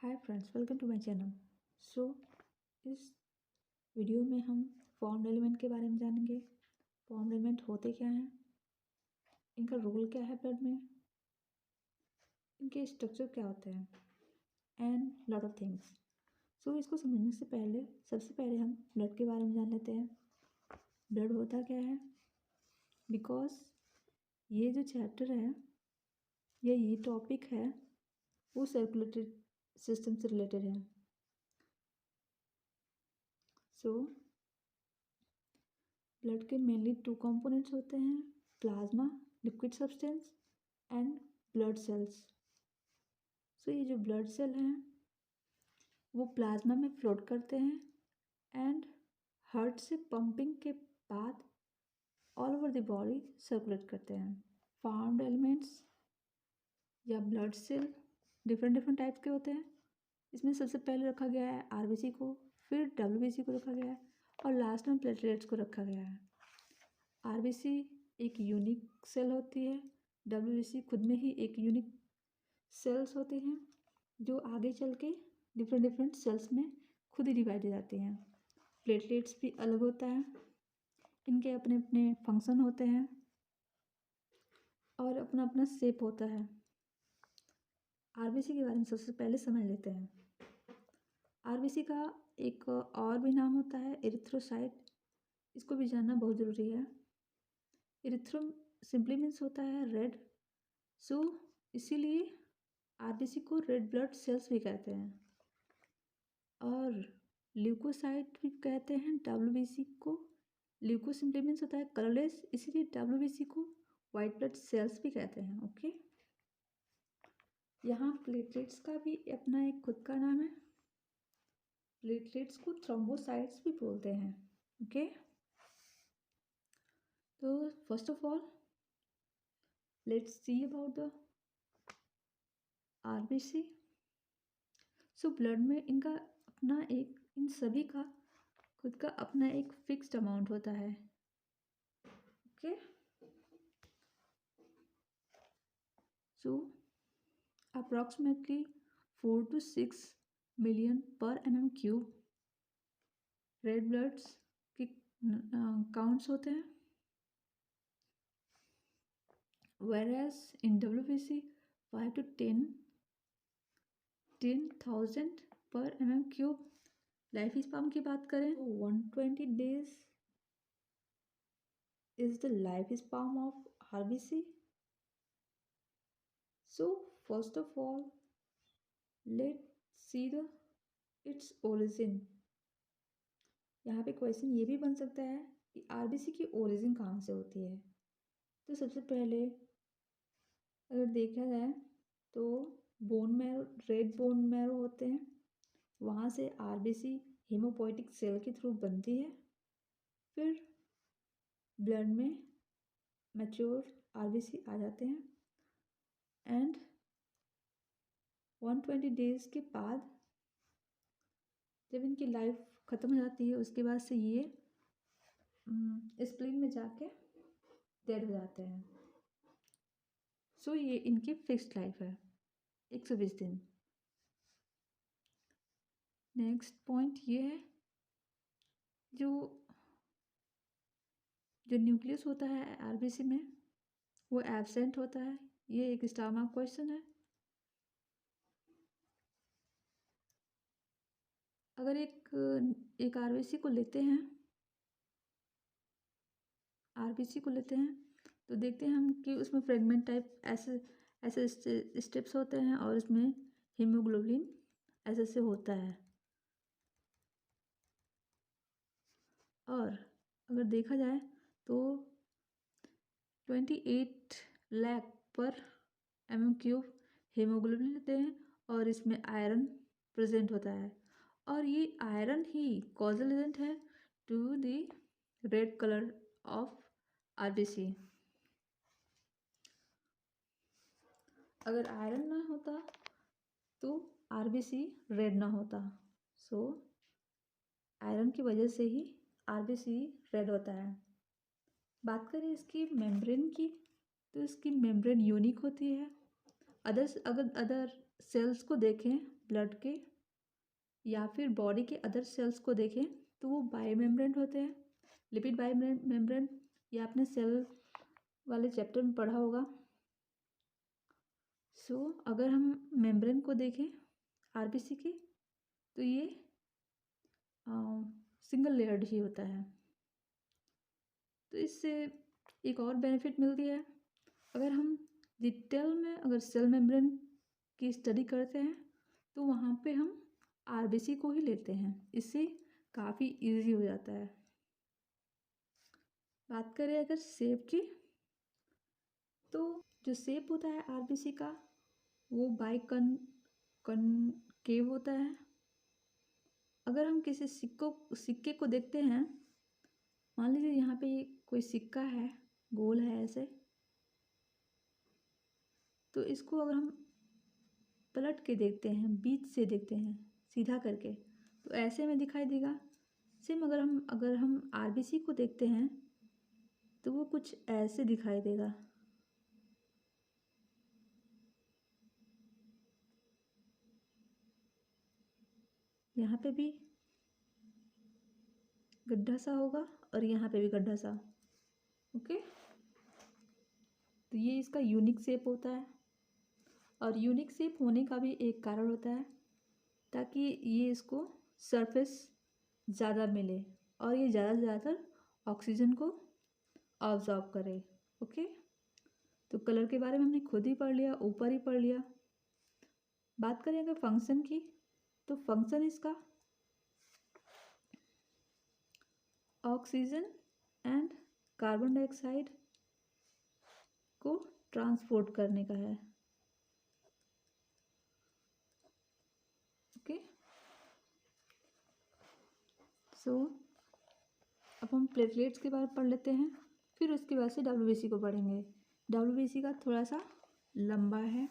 Hi friends, welcome to my channel. So इस video में हम फॉर्म्ड एलिमेंट के बारे में जानेंगे। फॉर्म्ड एलिमेंट होते क्या हैं, इनका रोल क्या है ब्लड में, इनके स्ट्रक्चर क्या होते हैं एंड लॉट ऑफ थिंग्स। सो इसको समझने से पहले सबसे पहले हम ब्लड के बारे में जान लेते हैं। ब्लड होता क्या है, बिकॉज ये जो चैप्टर है या ये टॉपिक है वो सर्कुलेटरी सिस्टम से रिलेटेड है। सो ब्लड के मेनली टू कंपोनेंट्स होते हैं, plasma liquid substance and blood cells. So ये जो ब्लड सेल हैं वो प्लाज्मा में फ्लोट करते हैं एंड हार्ट से पंपिंग के बाद all over the body circulate करते हैं। फॉर्म्ड एलिमेंट्स या blood cell different different types के होते हैं। इसमें सबसे पहले रखा गया है आरबीसी को, फिर डब्ल्यूबीसी को रखा गया है और लास्ट में प्लेटलेट्स को रखा गया है। आरबीसी एक यूनिक सेल होती है, डब्ल्यूबीसी खुद में ही एक यूनिक सेल्स होते हैं जो आगे चल के डिफरेंट डिफरेंट सेल्स में खुद ही डिवाइड हो जाती हैं। प्लेटलेट्स भी अलग होता है, इनके अपने अपने फंक्शन होते हैं और अपना अपना शेप होता है। आरबीसी के बारे में सबसे पहले समझ लेते हैं। आरबीसी का एक और भी नाम होता है एरिथ्रोसाइट, इसको भी जानना बहुत ज़रूरी है। एरिथ्रो सिंपली मीन्स होता है रेड, सो इसीलिए आरबीसी को रेड ब्लड सेल्स भी कहते हैं और ल्यूकोसाइट भी कहते हैं डब्ल्यूबीसी को। ल्यूको सिंपली मीन्स होता है कलरलेस, इसीलिए डब्ल्यूबीसी को वाइट ब्लड सेल्स भी कहते हैं। ओके, यहाँ प्लेटलेट्स का भी अपना एक खुद का नाम है। प्लेटलेट्स को थ्रोम्बोसाइट्स भी बोलते हैं। ओके, तो first of all let's see about the RBC. So blood में इनका अपना एक, इन सभी का खुद का अपना एक फिक्स्ड अमाउंट होता है। Okay, so approximately 4 to 6 million पर mm³ रेड ब्लड्स के काउंट्स होते हैं, whereas in WBC 5 to 10,000 पर mm³। लाइफ स्पैन की बात करें तो 120 days is the life span of RBC. So first of all let's see the its origin. यहाँ पे क्वेश्चन ये भी बन सकता है कि आरबीसी की ओरिजिन कहाँ से होती है। तो सबसे पहले अगर देखा जाए तो bone marrow, red bone marrow होते हैं, वहाँ से आरबीसी हीमोपोइटिक सेल के थ्रू बनती है, फिर ब्लड में मैच्योर आरबीसी आ जाते हैं एंड 120 डेज के बाद जब इनकी लाइफ ख़त्म हो जाती है उसके बाद से ये स्प्लीन में जाके डेड हो जाते हैं। सो ये इनकी फिक्स्ड लाइफ है 120 दिन। नेक्स्ट पॉइंट ये है जो जो न्यूक्लियस होता है आरबीसी में वो एब्सेंट होता है। ये एक स्टार मार्क क्वेश्चन है। अगर एक आरबीसी को लेते हैं, आरबीसी को लेते हैं तो देखते हैं हम कि उसमें फ्रेगमेंट टाइप ऐसे ऐसे स्टेप्स होते हैं और उसमें हीमोग्लोबिन ऐसे से होता है। और अगर देखा जाए तो 28 लाख पर mm³ हीमोग्लोबिन लेते हैं और इसमें आयरन प्रेजेंट होता है और ये आयरन ही कॉजल एजेंट है to the red colour of RBC. अगर आयरन ना होता तो आरबीसी रेड ना होता। सो आयरन की वजह से ही आरबीसी रेड होता है। बात करें इसकी मेम्ब्रेन की तो इसकी मेम्ब्रेन यूनिक होती है। अगर अदर सेल्स को देखें ब्लड के या फिर बॉडी के अदर सेल्स को देखें तो वो बायोमेम्ब्रेन होते हैं, लिपिड बायोमेम्ब्रेन। ये आपने सेल वाले चैप्टर में पढ़ा होगा। अगर हम मेम्ब्रेन को देखें आरबीसी के तो ये सिंगल लेयर्ड ही होता है। तो इससे एक और बेनिफिट मिलती है, अगर हम डिटेल में अगर सेल मेम्ब्रेन की स्टडी करते हैं तो वहाँ पे हम आरबीसी को ही लेते हैं, इससे काफ़ी इजी हो जाता है। बात करें अगर शेप की, तो जो शेप होता है आरबीसी का वो कनकेव होता है। अगर हम किसी सिक्के को देखते हैं, मान लीजिए यहाँ पे कोई सिक्का है, गोल है ऐसे, तो इसको अगर हम पलट के देखते हैं, बीच से देखते हैं सीधा करके, तो ऐसे में दिखाई देगा। सेम अगर हम आरबीसी को देखते हैं तो वो कुछ ऐसे दिखाई देगा। यहाँ पे भी गड्ढा सा होगा और यहाँ पे भी गड्ढा सा। ओके, तो ये इसका यूनिक शेप होता है। और यूनिक शेप होने का भी एक कारण होता है, ताकि ये इसको सरफेस ज़्यादा मिले और ये ज़्यादा से ज़्यादा ऑक्सीजन को ऑब्जॉर्व करे। ओके, तो कलर के बारे में हमने खुद ही पढ़ लिया, ऊपर ही पढ़ लिया। बात करें अगर फंक्शन की, तो फंक्शन इसका ऑक्सीजन एंड कार्बन डाइऑक्साइड को ट्रांसपोर्ट करने का है। ओके, अब हम प्लेटलेट्स के बारे में पढ़ लेते हैं, फिर उसके बाद से डब्ल्यूबीसी को पढ़ेंगे। डब्ल्यूबीसी का थोड़ा सा लंबा है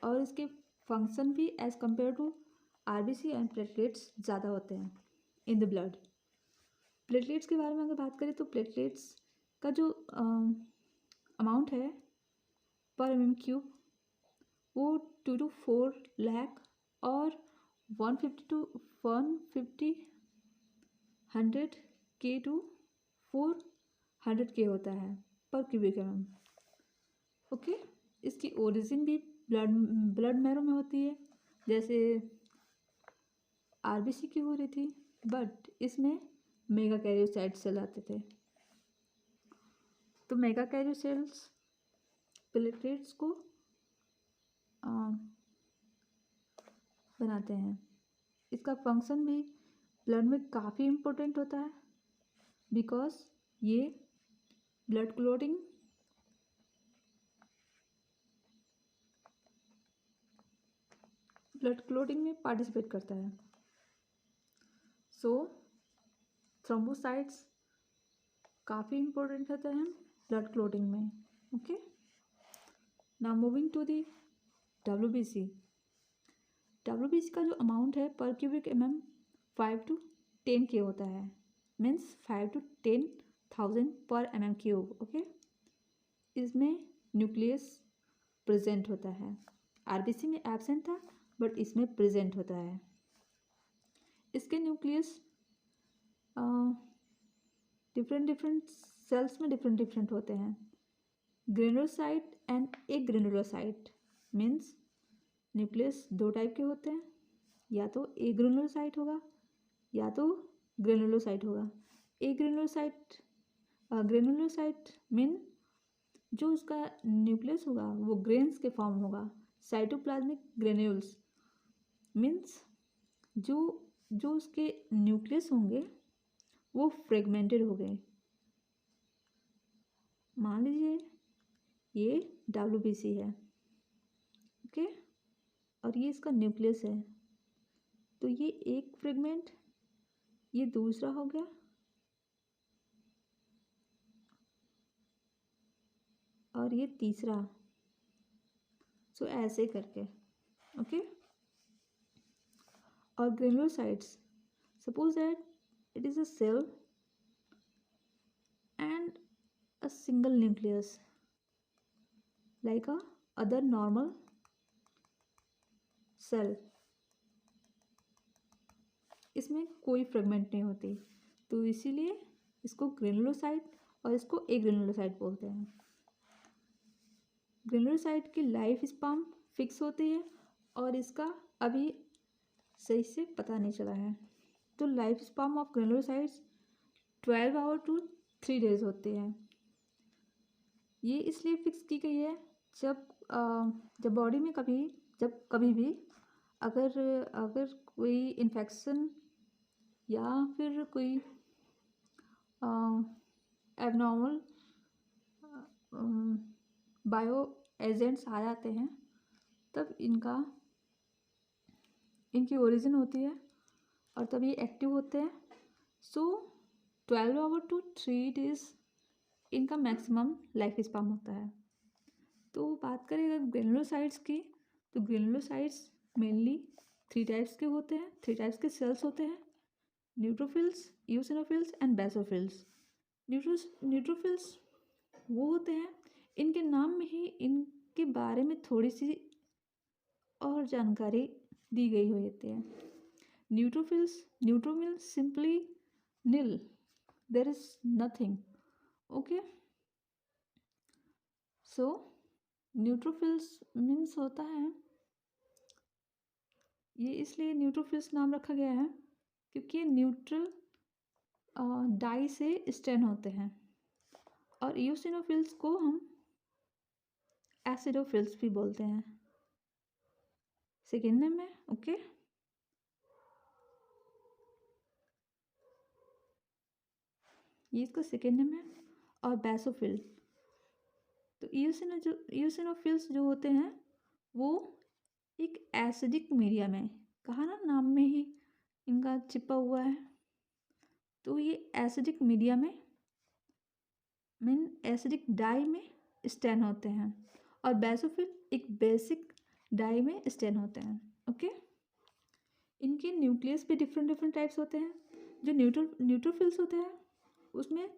और इसके फंक्शन भी as compare to RBC and platelets ज़्यादा होते हैं इन द ब्लड। प्लेटलेट्स के बारे में अगर बात करें तो प्लेटलेट्स का जो अमाउंट है पर mm³ वो 2 to 4 लाख और 150 to 100 K to 400 K होता है पर क्यूबिक mm। ओके, इसकी ओरिजिन भी ब्लड मैरो में होती है, जैसे आरबीसी की हो रही थी, बट इसमें मेगा कैरियोसाइट सेल आते थे। तो मेगा कैरियोसेल्स प्लेटलेट्स को बनाते हैं। इसका फंक्शन भी ब्लड में काफ़ी इम्पोर्टेंट होता है, बिकॉज ये ब्लड क्लोटिंग में पार्टिसिपेट करता है। थ्रोम्बोसाइट्स काफ़ी इम्पोर्टेंट होते हैं ब्लड क्लोटिंग में। Okay, now moving to the WBC. WBC का जो अमाउंट है पर क्यूबिक mm 5 to 10 K होता है, मीन्स 5 to 10,000 पर mm³। ओके, इसमें न्यूक्लियस प्रेजेंट होता है। आरबीसी में एब्सेंट था, बट इसमें प्रेजेंट होता है। इसके न्यूक्लियस डिफरेंट सेल्स में डिफरेंट होते हैं। Granulocyte and agranulocyte means nucleus दो टाइप के होते हैं, या तो एग्रेनुलोसाइट होगा या तो ग्रेनुलोसाइट होगा। ग्रेनुलोसाइट मीन जो उसका न्यूक्लियस होगा वो ग्रेन्स के फॉर्म होगा। साइटोप्लाज्मिक ग्रेन्यूल्स मीन्स जो उसके न्यूक्लियस होंगे वो फ्रेगमेंटेड हो गए। मान लीजिए ये डब्ल्यूबीसी है, ओके, और ये इसका न्यूक्लियस है, तो ये एक फ्रेगमेंट, ये दूसरा हो गया, और ये तीसरा। ऐसे करके। ओके, और granulocytes, suppose that it is a cell and a single nucleus like a other normal cell, इसमें कोई फ्रेगमेंट नहीं होती, तो इसीलिए इसको ग्रेनुलोसाइट और इसको एग्रेनुलोसाइट बोलते हैं। ग्रेनुलोसाइट की लाइफ स्पान फिक्स होती है और इसका अभी सही से पता नहीं चला है। तो life span of granulocytes 12 hour to 3 days होती है। ये इसलिए फिक्स की गई है जब बॉडी में कभी भी अगर अगर कोई इन्फेक्शन या फिर कोई एबनॉर्मल बायो एजेंट्स आ जाते हैं, तब इनकी ओरिजिन होती है और तब ये एक्टिव होते हैं। सो 12 आवर टू 3 डेज इनका मैक्सिमम लाइफ स्पान होता है। तो बात करें अगर ग्रेनुलोसाइट्स की, तो ग्रेनुलोसाइट्स मेनली 3 टाइप्स के होते हैं, 3 टाइप्स के सेल्स होते हैं, neutrophils, eosinophils and basophils. Neutrophils वो होते हैं, इनके नाम में ही इनके बारे में थोड़ी सी और जानकारी दी गई होती है। Neutrophil simply nil, there is nothing. Okay, so neutrophils means होता है, ये इसलिए न्यूट्रोफिल्स नाम रखा गया है क्योंकि ये न्यूट्रल डाई से स्टेन होते हैं। और इओसिनोफिल्स को हम एसिडोफिल्स भी बोलते हैं, सेकेंड नेम है। ओके, ये इसका सेकेंड नेम है। और बेसोफिल, तो इओसिनोफिल्स जो होते हैं वो एक एसिडिक मीडिया में, कहा ना नाम में ही इनका छिपा हुआ है, तो ये एसिडिक मीडिया में एसिडिक डाई में स्टेन होते हैं। और बेसोफिल एक बेसिक डाई में स्टेन होते हैं। ओके, इनके न्यूक्लियस भी डिफरेंट टाइप्स होते हैं। जो न्यूट्रोफिल्स होते हैं उसमें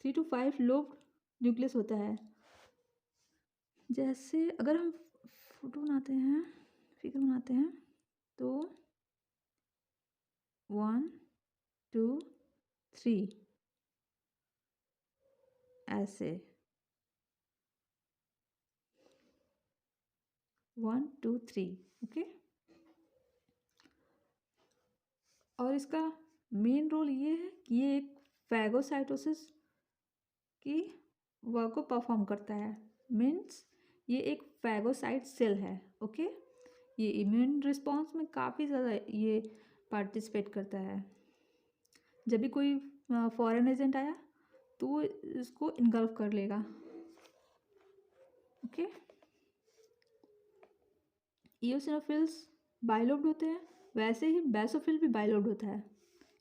3 to 5 लोब न्यूक्लियस होता है। जैसे अगर हम फिगर बनाते हैं तो 1 2 3 ऐसे 1 2 3। ओके, और इसका मेन रोल ये है कि ये एक फैगोसाइटोसिस की वर्क को परफॉर्म करता है। मीन्स ये एक फैगोसाइट सेल है। ओके, ये इम्यून रिस्पॉन्स में काफ़ी ज़्यादा ये पार्टिसिपेट करता है। जब भी कोई फॉरेन एजेंट आया तो वो इसको इनगल्फ कर लेगा। ओके, इओसिनोफिल्स बाइलोब्ड होते हैं, वैसे ही बेसोफिल भी बाइलोब्ड होता है।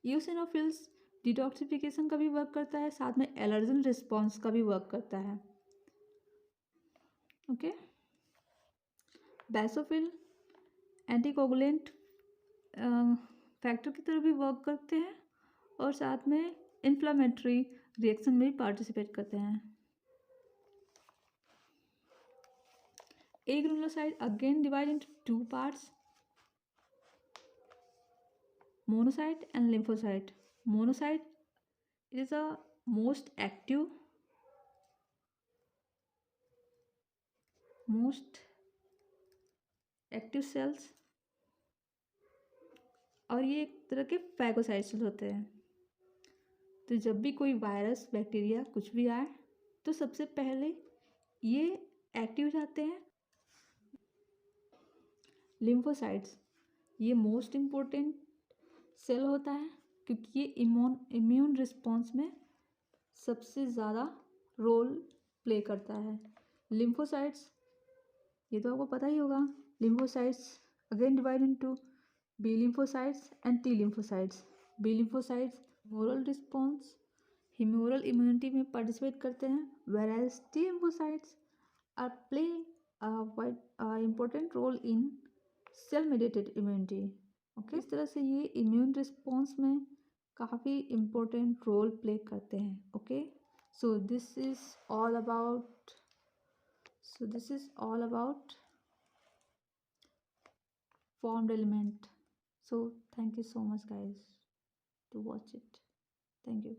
इओसिनोफिल्स डिटॉक्सिफिकेशन का भी वर्क करता है, साथ में एलर्जन रिस्पॉन्स का भी वर्क करता है। ओके, बेसोफिल एंटीकोगुलेंट फैक्टर की तरह भी वर्क करते हैं और साथ में इन्फ्लामेटरी रिएक्शन में भी पार्टिसिपेट करते हैं। Agranulocyte again divide into 2 parts, monocyte and lymphocyte. Monocyte is a most active cells और ये एक तरह के फैगोसाइट सेल होते हैं। तो जब भी कोई वायरस बैक्टीरिया कुछ भी आए तो सबसे पहले ये एक्टिव जाते हैं। लिम्फोसाइट्स ये मोस्ट इम्पोर्टेंट सेल होता है क्योंकि ये इम्यून रिस्पॉन्स में सबसे ज़्यादा रोल प्ले करता है। लिम्फोसाइट्स ये तो आपको पता ही होगा। Lymphocytes again divide into B lymphocytes and T lymphocytes. B lymphocytes humoral response, humoral immunity में पार्टिसिपेट करते हैं, whereas T lymphocytes are play important role in cell mediated immunity. Okay, इस तरह से ये इम्यून रिस्पॉन्स में काफ़ी इम्पोर्टेंट रोल प्ले करते हैं। Okay, so this is all about formed element. So thank you so much guys to watch it. Thank you.